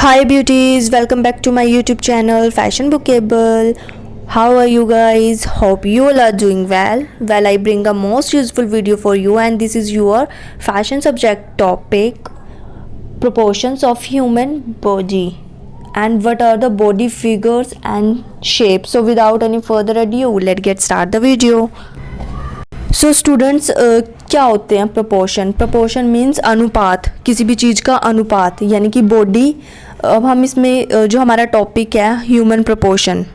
Hi beauties, welcome back to my YouTube channel Fashion Bookable. How are you guys? Hope you all are doing well. Well, I bring a most useful video for you and this is your fashion subject topic, proportions of human body and what are the body figures and shapes. So without any further ado, let's get start the video. So students क्या होते हैं proportion means अनुपात, किसी भी चीज़ का अनुपात यानी कि बॉडी। अब हम इसमें जो हमारा टॉपिक है ह्यूमन प्रोपोर्शन,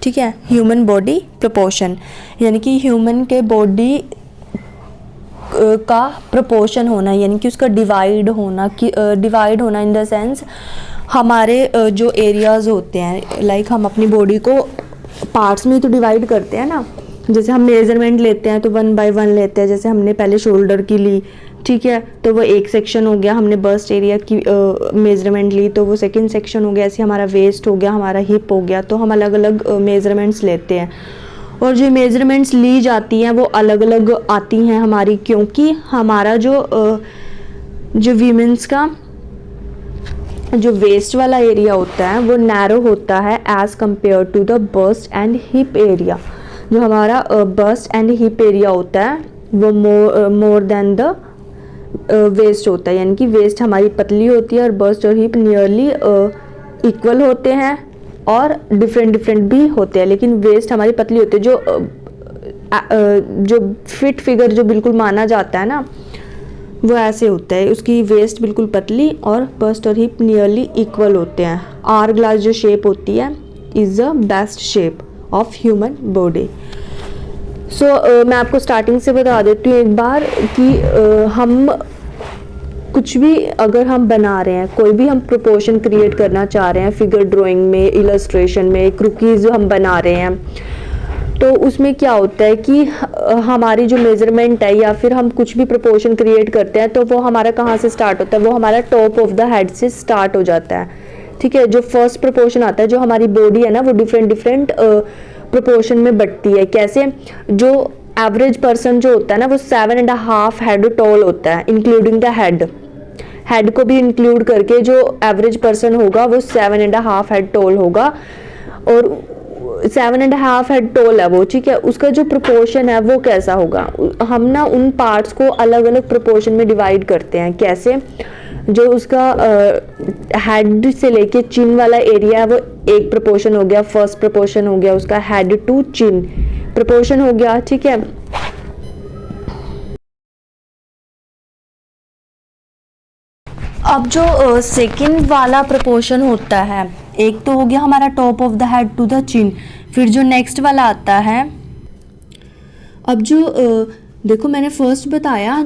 ठीक है, ह्यूमन बॉडी प्रोपोर्शन यानी कि ह्यूमन के बॉडी का प्रोपोर्शन होना यानी कि उसका डिवाइड होना इन द सेंस हमारे जो एरियाज़ होते हैं, लाइक हम अपनी बॉडी को पार्ट्स में तो डिवाइड करते हैं ना। जैसे हम मेज़रमेंट लेते हैं तो 1 बाय 1 लेते हैं, जैसे हमने पहले शोल्डर की ली, ठीक है, तो वो एक सेक्शन हो गया। हमने बस्ट एरिया की मेज़रमेंट ली तो वो सेकंड सेक्शन हो गया। ऐसे हमारा वेस्ट हो गया, हमारा हिप हो गया। तो हम अलग अलग मेज़रमेंट्स लेते हैं और जो मेज़रमेंट्स ली जाती हैं वो अलग अलग आती हैं हमारी, क्योंकि हमारा जो वीमेंस का जो वेस्ट वाला एरिया होता है वो नैरो होता है as compared to the bust and hip area. जो हमारा बस्ट एंड हिप एरिया होता है वो मोर देन द वेस्ट होता है, यानी कि वेस्ट हमारी पतली होती है और बस्ट और हिप नियरली इक्वल होते हैं और डिफरेंट भी होते हैं, लेकिन वेस्ट हमारी पतली होती है। जो फिट फिगर जो बिल्कुल माना जाता है ना वो ऐसे होता है, उसकी वेस्ट बिल्कुल पतली और बस्ट और हिप नियरली इक्वल होते हैं। आवर ग्लास जो शेप होती है is the best shape of human body. So मैं आपको स्टार्टिंग से बता देती हूँ एक बार कि हम कुछ भी अगर हम बना रहे हैं, कोई भी हम प्रोपोर्शन क्रिएट करना चाह रहे हैं, फिगर ड्राइंग में, इलस्ट्रेशन में, क्रूकीज़ हम बना रहे हैं, तो उसमें क्या होता है कि हमारी जो मेज़रमेंट है या फिर हम कुछ भी प्रोपोर्शन क्रिएट करते हैं तो वो हमारा कहाँ से स्टार्ट होता है, वो हमारा टॉप ऑफ द हेड से स्टार्ट हो जाता है, ठीक है। जो फर्स्ट प्रोपोर्शन आता है, जो हमारी बॉडी है ना वो डिफरेंट प्रोपोर्शन में बढ़ती है। कैसे? जो एवरेज पर्सन जो होता है ना वो 7.5 हेड टॉल होता है, इंक्लूडिंग द हेड को भी इंक्लूड करके जो एवरेज पर्सन होगा वो 7.5 हेड टॉल होगा और 7.5 हेड टॉल है वो, ठीक है। उसका जो प्रोपोर्शन है वो कैसा होगा, हम ना उन पार्ट्स को अलग अलग प्रोपोर्शन में डिवाइड करते हैं। कैसे? जो उसका हेड से लेके चिन वाला एरिया है वो एक प्रोपोर्शन हो गया, फर्स्ट प्रोपोर्शन हो गया उसका हेड टू चिन प्रोपोर्शन हो गया, ठीक है। अब जो सेकंड वाला प्रोपोर्शन होता है, एक तो हो गया हमारा top of the head to the chin, फिर जो नेक्स्ट वाला आता है, अब जो देखो मैंने फर्स्ट बताया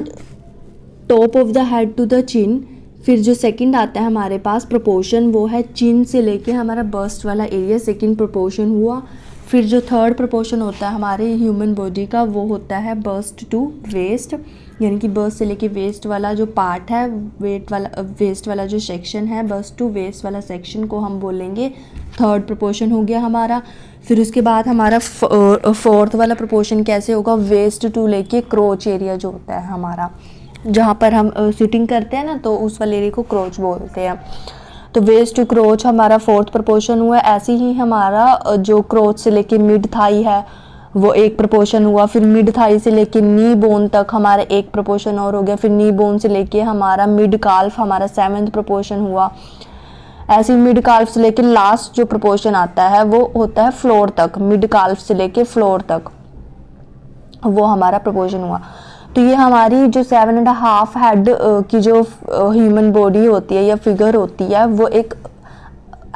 top of the head to the chin, फिर जो सेकंड आता है हमारे पास प्रोपोर्शन वो है चिन से लेके हमारा बस्ट वाला एरिया, सेकंड प्रोपोर्शन हुआ। फिर जो थर्ड प्रोपोर्शन होता है हमारे ह्यूमन बॉडी का वो होता है बस्ट टू वेस्ट, यानी कि बस्ट से लेके वेस्ट वाला जो पार्ट है, वेस्ट वाला जो सेक्शन है, बस्ट टू वेस्ट वाला सेक्शन को हम बोलेंगे थर्ड प्रोपोर्शन हो गया हमारा। फिर उसके बाद हमारा फोर्थ वाला प्रोपोर्शन कैसे होगा, वेस्ट टू लेके क्रोच एरिया जो होता है हमारा, जहाँ पर हम सिटिंग करते हैं ना तो उस वाले एरिया को क्रोच बोलते हैं। तो वेस्ट टू क्रोच हमारा फोर्थ प्रोपोर्शन हुआ। ऐसे ही हमारा जो क्रोच से लेके मिड थाई है वो एक प्रोपोर्शन हुआ। फिर मिड थाई से लेके नी बोन तक हमारा एक प्रोपोर्शन और हो गया। फिर नी बोन से लेके हमारा मिड काल्फ हमारा 7th प्रोपोर्शन हुआ। ऐसे ही मिड काल्फ से लेके लास्ट जो प्रोपोर्शन आता है वो होता है फ्लोर तक, मिड काल्फ से लेके फ्लोर तक वो हमारा प्रोपोर्शन हुआ। तो ये हमारी जो 7.5 हेड की जो ह्यूमन बॉडी होती है या फिगर होती है वो एक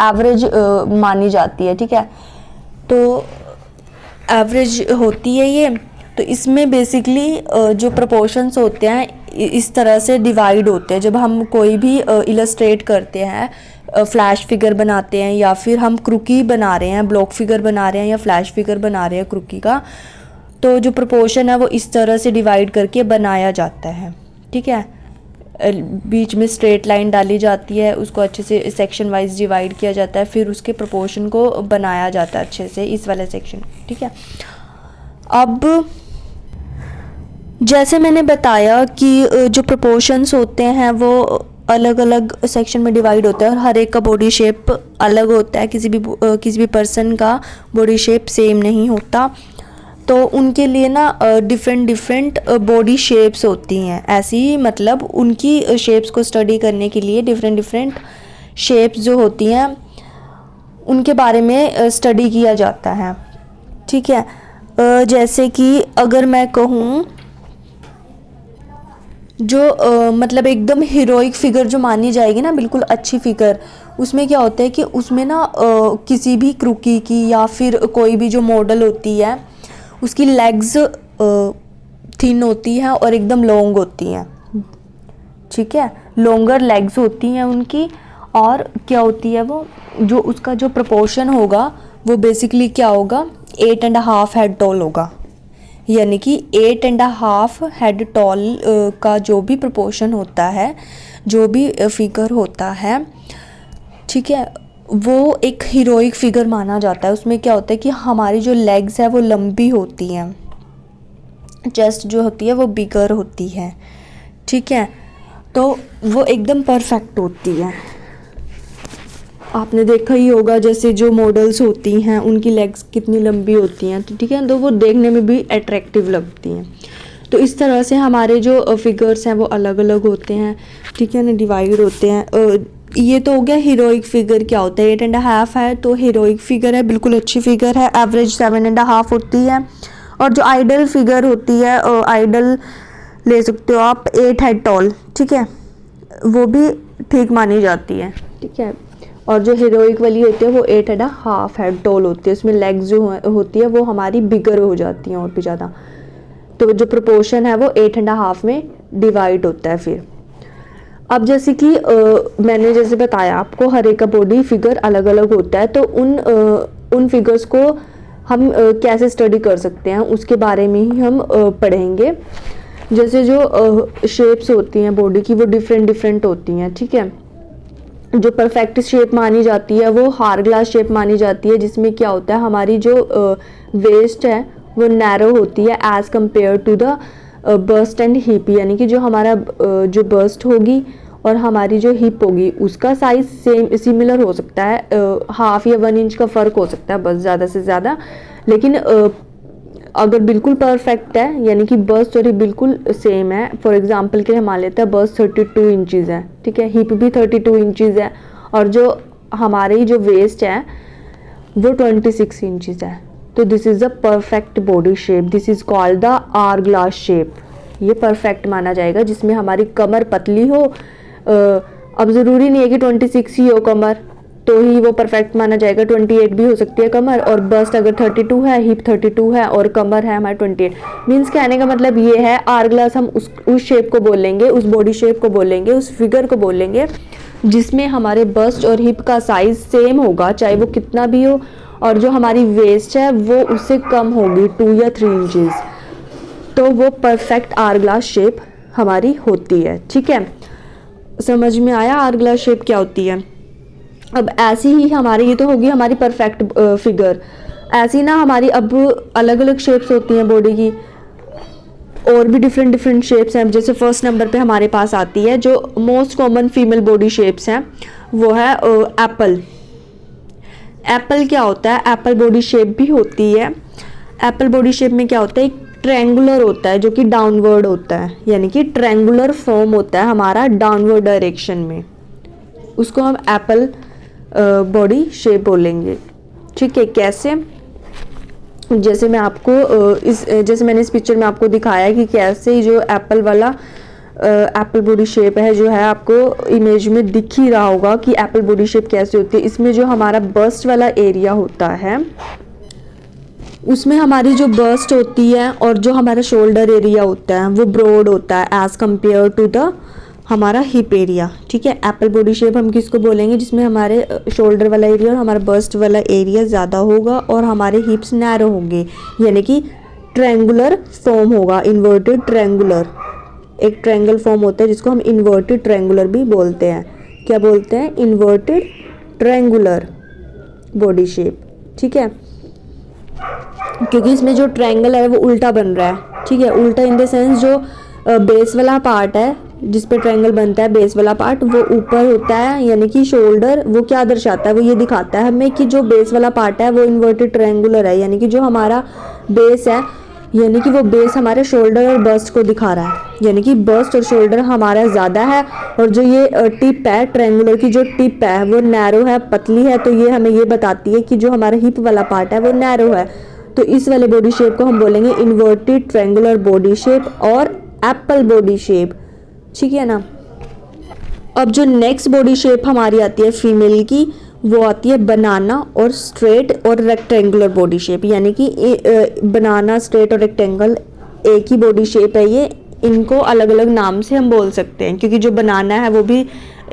एवरेज मानी जाती है, ठीक है। तो एवरेज होती है ये। तो इसमें बेसिकली जो प्रोपोर्शंस होते हैं इस तरह से डिवाइड होते हैं। जब हम कोई भी इलस्ट्रेट करते हैं, फ्लैश फिगर बनाते हैं या फिर हम क्रूकी बना रहे हैं, ब्लॉक फिगर बना रहे हैं या फ्लैश फिगर बना रहे हैं क्रूकी का, तो जो प्रोपोर्शन है वो इस तरह से डिवाइड करके बनाया जाता है, ठीक है। बीच में स्ट्रेट लाइन डाली जाती है, उसको अच्छे से सेक्शन वाइज डिवाइड किया जाता है, फिर उसके प्रोपोर्शन को बनाया जाता है अच्छे से इस वाले सेक्शन, ठीक है। अब जैसे मैंने बताया कि जो प्रोपोर्शंस होते हैं वो अलग अलग सेक्शन में डिवाइड होता है और हर एक का बॉडी शेप अलग होता है, किसी भी पर्सन का बॉडी शेप सेम नहीं होता। तो उनके लिए ना डिफरेंट बॉडी शेप्स होती हैं। ऐसे ही मतलब उनकी शेप्स को स्टडी करने के लिए डिफरेंट शेप्स जो होती हैं उनके बारे में स्टडी किया जाता है, ठीक है। जैसे कि अगर मैं कहूँ जो मतलब एकदम हीरोइक फिगर जो मानी जाएगी ना, बिल्कुल अच्छी फिगर, उसमें क्या होता है कि उसमें ना किसी भी क्रूकी की या फिर कोई भी जो मॉडल होती है उसकी लेग्स थिन होती हैं और एकदम लॉन्ग होती हैं, ठीक है। लॉन्गर लेग्स होती हैं उनकी, और क्या होती है वो जो उसका जो प्रोपोर्शन होगा वो बेसिकली क्या होगा, 8.5 हेड टॉल होगा। यानी कि 8.5 हेड टॉल का जो भी प्रोपोर्शन होता है, जो भी फिगर होता है, ठीक है, वो एक हीरोइक फिगर माना जाता है। उसमें क्या होता है कि हमारी जो लेग्स है वो लंबी होती हैं, चेस्ट जो होती है वो बिगर होती है, ठीक है। तो वो एकदम परफेक्ट होती है। आपने देखा ही होगा जैसे जो मॉडल्स होती हैं उनकी लेग्स कितनी लंबी होती हैं, तो ठीक है, तो वो देखने में भी अट्रैक्टिव लगती हैं। तो इस तरह से हमारे जो फिगर्स हैं वो अलग अलग होते हैं, ठीक है ना, डिवाइड होते हैं। ये तो हो गया हीरोइक फिगर क्या होता है। 8.5 है तो हीरोइक फिगर है, बिल्कुल अच्छी फिगर है। एवरेज 7.5 होती है। और जो आइडल फिगर होती है, आइडल ले सकते हो आप 8 हेड टॉल, ठीक है, वो भी ठीक मानी जाती है, ठीक है। और जो हीरोइक वाली होती है वो 8.5 हेड टॉल होती है, उसमें लेग्स जो होती है वो हमारी बिगर हो जाती हैं और भी ज़्यादा। तो जो प्रोपोर्शन है वो 8.5 में डिवाइड होता है। फिर अब जैसे कि मैंने जैसे बताया आपको हर एक का बॉडी फिगर अलग अलग होता है, तो उन फिगर्स को हम कैसे स्टडी कर सकते हैं उसके बारे में ही हम पढ़ेंगे। जैसे जो शेप्स होती हैं बॉडी की वो डिफरेंट होती हैं, ठीक है। जो परफेक्ट शेप मानी जाती है वो हार ग्लास शेप मानी जाती है, जिसमें क्या होता है हमारी जो वेस्ट है वो नैरो होती है as compared to the bust and hip. यानी कि जो हमारा जो बस्ट होगी और हमारी जो हिप होगी उसका साइज सेम सिमिलर हो सकता है, 1/2 या 1 इंच का फ़र्क हो सकता है बस, ज़्यादा से ज़्यादा। लेकिन अगर बिल्कुल परफेक्ट है यानी कि बस्ट और हिप बिल्कुल सेम है, फॉर एग्जांपल के लिए मान लेते हैं बस्ट 32 इंचज़ है, ठीक है, हिप भी 32 इंचज़ है, और जो हमारी जो वेस्ट है वो 26 इंचज़ है। तो this is a perfect body shape, this is called the hourglass shape. ये परफेक्ट माना जाएगा जिसमें हमारी कमर पतली हो। अब ज़रूरी नहीं है कि 26 ही हो कमर तो ही वो परफेक्ट माना जाएगा, 28 भी हो सकती है कमर, और बस्ट अगर 32 है, हिप 32 है और कमर है हमारे 28। मीन्स कहने का मतलब ये है आवर ग्लास हम उस शेप को बोलेंगे, उस बॉडी शेप को बोलेंगे, उस फिगर को बोलेंगे जिसमें हमारे बस्ट और हिप का साइज सेम होगा, चाहे वो कितना भी हो, और जो हमारी वेस्ट है वो उससे कम होगी 2 या 3 इंचज़, तो वो परफेक्ट आवर ग्लास शेप हमारी होती है, ठीक है। समझ में आया आवर ग्लास शेप क्या होती है। अब ऐसी ही हमारी, ये तो होगी हमारी परफेक्ट फिगर। ऐसी ना हमारी अब अलग अलग शेप्स होती हैं बॉडी की, और भी डिफरेंट शेप्स हैं। जैसे फर्स्ट नंबर पे हमारे पास आती है जो most common female body shapes हैं, वो है एप्पल। एप्पल क्या होता है, एप्पल बॉडी शेप भी होती है। एप्पल बॉडी शेप में क्या होता है, एक ट्रायंगुलर होता है जो कि डाउनवर्ड होता है, यानी कि ट्रायंगुलर फॉर्म होता है हमारा डाउनवर्ड डायरेक्शन में, उसको हम एप्पल बॉडी शेप बोलेंगे, ठीक है। कैसे, जैसे मैं आपको जैसे मैंने इस पिक्चर में आपको दिखाया कि कैसे जो एप्पल वाला एप्पल बॉडी शेप है जो है, आपको इमेज में दिख ही रहा होगा कि एप्पल बॉडी शेप कैसे होती है। इसमें जो हमारा बस्ट वाला एरिया होता है उसमें हमारी जो बस्ट होती है और जो हमारा शोल्डर एरिया होता है वो ब्रॉड होता है एज कम्पेयर टू द हमारा हिप एरिया, ठीक है। एप्पल बॉडी शेप हम किसको बोलेंगे, जिसमें हमारे शोल्डर वाला एरिया और हमारा बस्ट वाला एरिया ज़्यादा होगा और हमारे हिप्स नैरो होंगे, यानी कि ट्रायंगुलर फॉर्म होगा, इन्वर्टेड ट्रायंगुलर। एक ट्रायंगल फॉर्म होता है जिसको हम इन्वर्टेड ट्रायंगुलर भी बोलते हैं। क्या बोलते हैं, इन्वर्टेड ट्रायंगुलर बॉडी शेप, ठीक है, क्योंकि इसमें जो ट्रायंगल है वो उल्टा बन रहा है, ठीक है। उल्टा इन द सेंस जो बेस वाला पार्ट है जिस पे ट्रायंगल बनता है बेस वाला पार्ट वो ऊपर होता है, यानी कि शोल्डर वो क्या दर्शाता है, वो ये दिखाता है हमें कि जो बेस वाला पार्ट है वो इन्वर्टेड ट्रायंगुलर है, यानी कि जो हमारा बेस है, यानी कि वो बेस हमारे शोल्डर और बस्ट को दिखा रहा है, यानी कि बस्ट और शोल्डर हमारा ज़्यादा है, और जो ये टिप है ट्रायंगुलर की, जो टिप है वो नैरो है, पतली है, तो ये हमें ये बताती है कि जो हमारा हिप वाला पार्ट है वो नैरो है। तो इस वाले बॉडी शेप को हम बोलेंगे इन्वर्टेड ट्रायंगुलर बॉडी शेप और एप्पल बॉडी शेप, ठीक है ना। अब जो नेक्स्ट बॉडी शेप हमारी आती है फीमेल की, वो आती है बनाना और स्ट्रेट और रेक्टेंगुलर बॉडी शेप, यानी कि बनाना, स्ट्रेट और रेक्टेंगल एक ही बॉडी शेप है ये, इनको अलग अलग नाम से हम बोल सकते हैं, क्योंकि जो बनाना है वो भी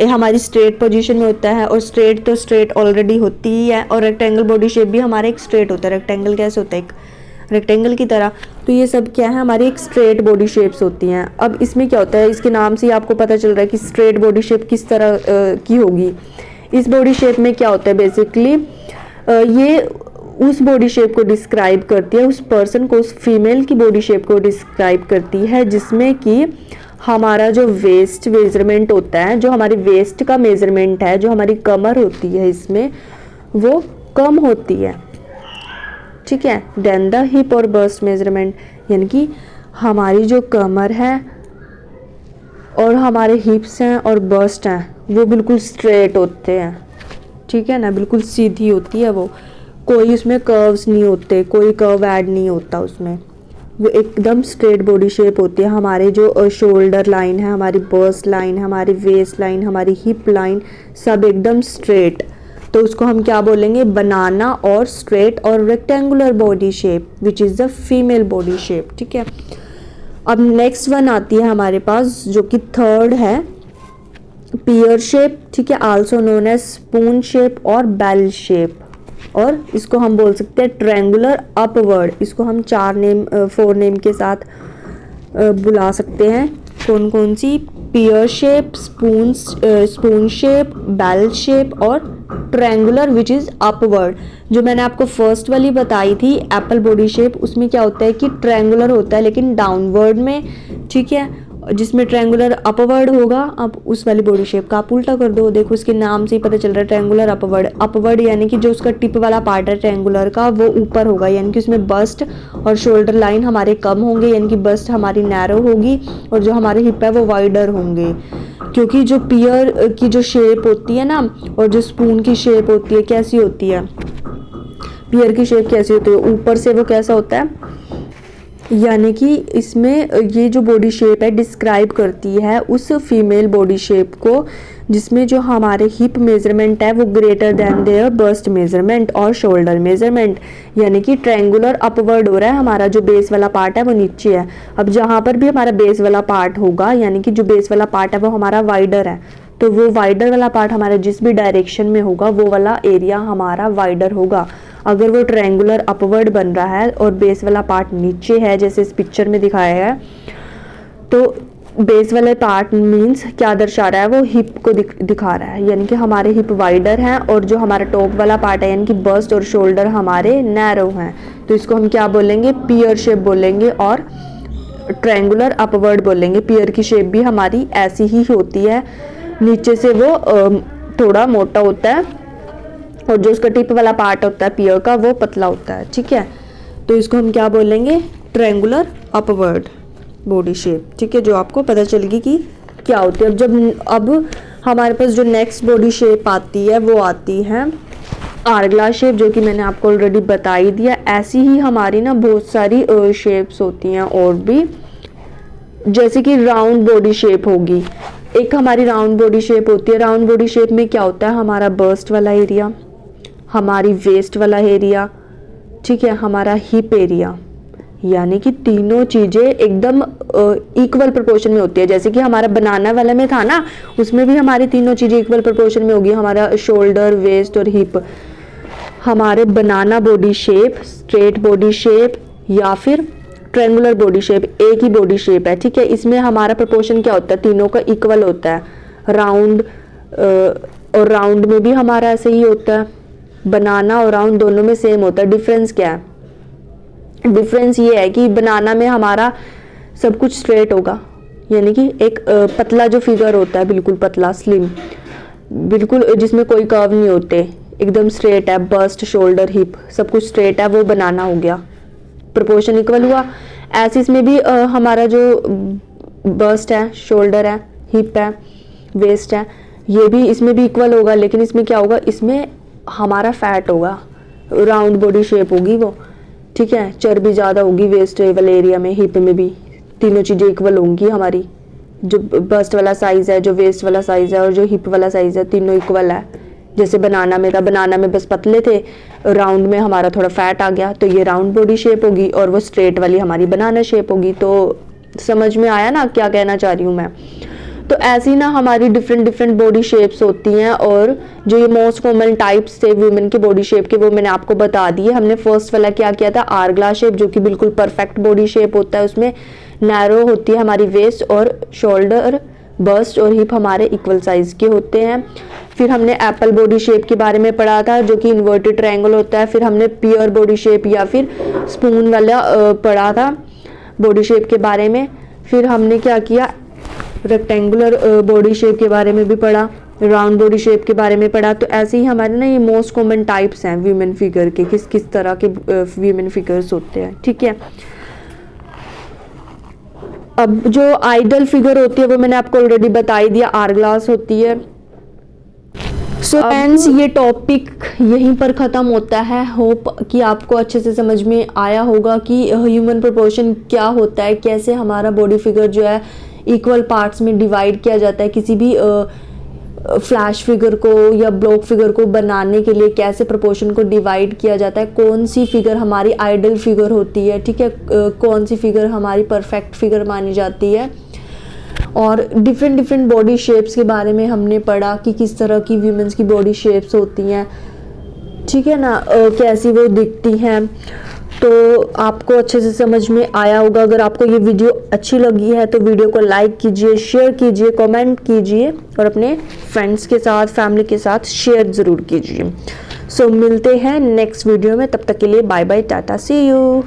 हमारी स्ट्रेट पोजीशन में होता है, और स्ट्रेट तो स्ट्रेट ऑलरेडी होती ही है, और रेक्टेंगल बॉडी शेप भी हमारा एक स्ट्रेट होता है। रेक्टेंगल कैसे होता है, एक रेक्टेंगल की तरह, तो ये सब क्या है हमारी एक स्ट्रेट बॉडी शेप्स होती हैं। अब इसमें क्या होता है, इसके नाम से ही आपको पता चल रहा है कि स्ट्रेट बॉडी शेप किस तरह की होगी। इस बॉडी शेप में क्या होता है बेसिकली, ये उस बॉडी शेप को डिस्क्राइब करती है, उस पर्सन को, उस फीमेल की बॉडी शेप को डिस्क्राइब करती है, जिसमें कि हमारा जो वेस्ट मेजरमेंट होता है, जो हमारी वेस्ट का मेजरमेंट है, जो हमारी कमर होती है इसमें वो कम होती है, ठीक है, देन द हिप और बस्ट मेजरमेंट, यानी कि हमारी जो कमर है और हमारे हिप्स हैं और बस्ट हैं वो बिल्कुल स्ट्रेट होते हैं, ठीक है ना, बिल्कुल सीधी होती है वो, कोई उसमें कर्व्स नहीं होते, कोई कर्व ऐड नहीं होता उसमें, वो एकदम स्ट्रेट बॉडी शेप होती है। हमारे जो शोल्डर लाइन है, हमारी बस्ट लाइन है, हमारी वेस्ट लाइन, हमारी हिप लाइन, सब एकदम स्ट्रेट, तो उसको हम क्या बोलेंगे, बनाना और स्ट्रेट और rectangular body shape which is the female body shape, ठीक है। अब नेक्स्ट वन आती है हमारे पास जो कि थर्ड है पियर शेप, ठीक है, also known as spoon shape और बेल शेप, और इसको हम बोल सकते हैं ट्रायंगुलर अपवर्ड। इसको हम 4 नेम के साथ बुला सकते हैं, कौन कौन सी, pear shape, spoon shape, bell shape और ट्रायंगुलर विच इज़ अपवर्ड। जो मैंने आपको फर्स्ट वाली बताई थी एप्पल बॉडी शेप, उसमें क्या होता है कि ट्रायंगुलर होता है लेकिन डाउनवर्ड में, ठीक है, जिसमें ट्रायंगुलर अपवर्ड होगा। अब उस वाली बॉडी शेप का आप उल्टा कर दो, देखो इसके नाम से ही पता चल रहा है ट्रायंगुलर अपवर्ड। अपवर्ड यानी कि जो उसका टिप वाला पार्ट है ट्रायंगुलर का वो ऊपर होगा, यानी कि उसमें बस्ट और शोल्डर लाइन हमारे कम होंगे, यानी कि बस्ट हमारी नैरो होगी और जो हमारे हिप है वो वाइडर होंगे, क्योंकि जो पियर की जो शेप होती है ना और जो स्पून की शेप होती है कैसी होती है, पियर की शेप कैसी होती है, ऊपर से वो कैसा होता है, यानी कि इसमें ये जो बॉडी शेप है डिस्क्राइब करती है उस फीमेल बॉडी शेप को जिसमें जो हमारे हिप मेजरमेंट है वो greater than their bust measurement और शोल्डर मेजरमेंट, यानी कि ट्रायंगुलर अपवर्ड हो रहा है, हमारा जो बेस वाला पार्ट है वो नीचे है। अब जहाँ पर भी हमारा बेस वाला पार्ट होगा, यानी कि जो बेस वाला पार्ट है वो हमारा वाइडर है, तो वो वाइडर वाला पार्ट हमारा जिस भी डायरेक्शन में होगा वो वाला एरिया हमारा वाइडर होगा। अगर वो ट्रायंगुलर अपवर्ड बन रहा है और बेस वाला पार्ट नीचे है जैसे इस पिक्चर में दिखाया है, तो बेस वाले पार्ट मीन्स क्या दर्शा रहा है, वो हिप को दिखा रहा है, यानी कि हमारे हिप वाइडर हैं और जो हमारा टॉप वाला पार्ट है यानी कि बस्ट और शोल्डर हमारे नैरो हैं, तो इसको हम क्या बोलेंगे, पियर शेप बोलेंगे और ट्रायंगुलर अपवर्ड बोलेंगे। पियर की शेप भी हमारी ऐसी ही होती है, नीचे से वो थोड़ा मोटा होता है और जो उसका टिप वाला पार्ट होता है पियर का वो पतला होता है, ठीक है, तो इसको हम क्या बोलेंगे, ट्रायंगुलर अपवर्ड बॉडी शेप, ठीक है, जो आपको पता चलेगी कि क्या होती है। अब हमारे पास जो नेक्स्ट बॉडी शेप आती है वो आती है आर्गलास शेप, जो कि मैंने आपको ऑलरेडी बताई दिया। ऐसी ही हमारी ना बहुत सारी शेप्स होती हैं और भी, जैसे कि राउंड बॉडी शेप होगी, एक हमारी राउंड बॉडी शेप होती है। राउंड बॉडी शेप में क्या होता है, हमारा बस्ट वाला एरिया, हमारी वेस्ट वाला एरिया, ठीक है, हमारा हिप एरिया, यानी कि तीनों चीज़ें एकदम इक्वल प्रोपोर्शन में होती है। जैसे कि हमारा बनाना वाला में था ना, उसमें भी हमारी तीनों चीज़ें इक्वल प्रोपोर्शन में होगी, हमारा शोल्डर, वेस्ट और हिप। हमारे banana body shape, straight body shape या फिर ट्रायंगुलर बॉडी शेप एक ही बॉडी शेप है, ठीक है, इसमें हमारा प्रोपोर्शन क्या होता है, तीनों का इक्वल होता है। राउंड और राउंड में भी हमारा ऐसे ही होता है, बनाना और राउंड दोनों में सेम होता है। डिफरेंस क्या है, डिफरेंस ये है कि बनाना में हमारा सब कुछ स्ट्रेट होगा, यानी कि एक पतला जो फिगर होता है, बिल्कुल पतला स्लिम, बिल्कुल जिसमें कोई कर्व नहीं होते, एकदम स्ट्रेट है, बस्ट शोल्डर हिप सब कुछ स्ट्रेट है, वो बनाना हो गया, प्रोपोर्शन इक्वल हुआ। ऐसे इसमें भी हमारा जो बस्ट है, शोल्डर है, हिप है, वेस्ट है, ये भी इसमें भी इक्वल होगा। लेकिन इसमें क्या होगा, इसमें हमारा फैट होगा, राउंड बॉडी शेप होगी वो, ठीक है, चर्बी ज़्यादा होगी वेस्ट वाले एरिया में, हिप में भी, तीनों चीज़ें इक्वल होंगी हमारी। जो बस्ट वाला साइज़ है, जो वेस्ट वाला साइज़ है और जो हिप वाला साइज़ है, तीनों इक्वल है। जैसे बनाना में था, बनाना में बस पतले थे, राउंड में हमारा थोड़ा फैट आ गया, तो ये राउंड बॉडी शेप होगी और वो स्ट्रेट वाली हमारी बनाना शेप होगी। तो समझ में आया ना क्या कहना चाह रही हूँ मैं। तो ऐसी ना हमारी डिफरेंट डिफरेंट बॉडी शेप्स होती हैं, और जो ये मोस्ट कॉमन टाइप्स थे वुमेन के बॉडी शेप के, वो मैंने आपको बता दिए। हमने फर्स्ट वाला क्या किया था, आर ग्लास शेप, जो कि बिल्कुल परफेक्ट बॉडी शेप होता है, उसमें नैरो होती है हमारी वेस्ट, और शोल्डर, बस्ट और हिप हमारे इक्वल साइज के होते हैं। फिर हमने एप्पल बॉडी शेप के बारे में पढ़ा था, जो कि इन्वर्टेड ट्रायंगल होता है। फिर हमने पियर बॉडी शेप या फिर स्पून वाला पढ़ा था बॉडी शेप के बारे में। फिर हमने क्या किया, रेक्टेंगुलर बॉडी शेप के बारे में भी पढ़ा, राउंड बॉडी शेप के बारे में पढ़ा। तो ऐसे ही हमारे ना ये मोस्ट कॉमन टाइप्स हैं वीमेन फिगर के, किस किस तरह के वीमेन फिगर्स होते हैं, ठीक है। अब जो आइडल फिगर होती है वो मैंने आपको ऑलरेडी बताई दिया, आर ग्लास होती है। सो फ्रेंड्स, ये टॉपिक यहीं पर ख़त्म होता है। होप कि आपको अच्छे से समझ में आया होगा कि ह्यूमन प्रोपोर्शन क्या होता है, कैसे हमारा बॉडी फिगर जो है इक्वल पार्ट्स में डिवाइड किया जाता है। किसी भी फ्लैश फिगर को या ब्लॉक फिगर को बनाने के लिए कैसे प्रोपोर्शन को डिवाइड किया जाता है, कौन सी फिगर हमारी आइडल फिगर होती है, ठीक है, कौन सी फिगर हमारी परफेक्ट फिगर मानी जाती है। और डिफरेंट डिफरेंट बॉडी शेप्स के बारे में हमने पढ़ा कि किस तरह की वीमेंस की बॉडी शेप्स होती हैं, ठीक है ना, कैसी वो दिखती हैं। तो आपको अच्छे से समझ में आया होगा। अगर आपको ये वीडियो अच्छी लगी है तो वीडियो को लाइक कीजिए, शेयर कीजिए, कमेंट कीजिए और अपने फ्रेंड्स के साथ, फैमिली के साथ शेयर ज़रूर कीजिए। सो मिलते हैं नेक्स्ट वीडियो में, तब तक के लिए bye bye, tata, see you.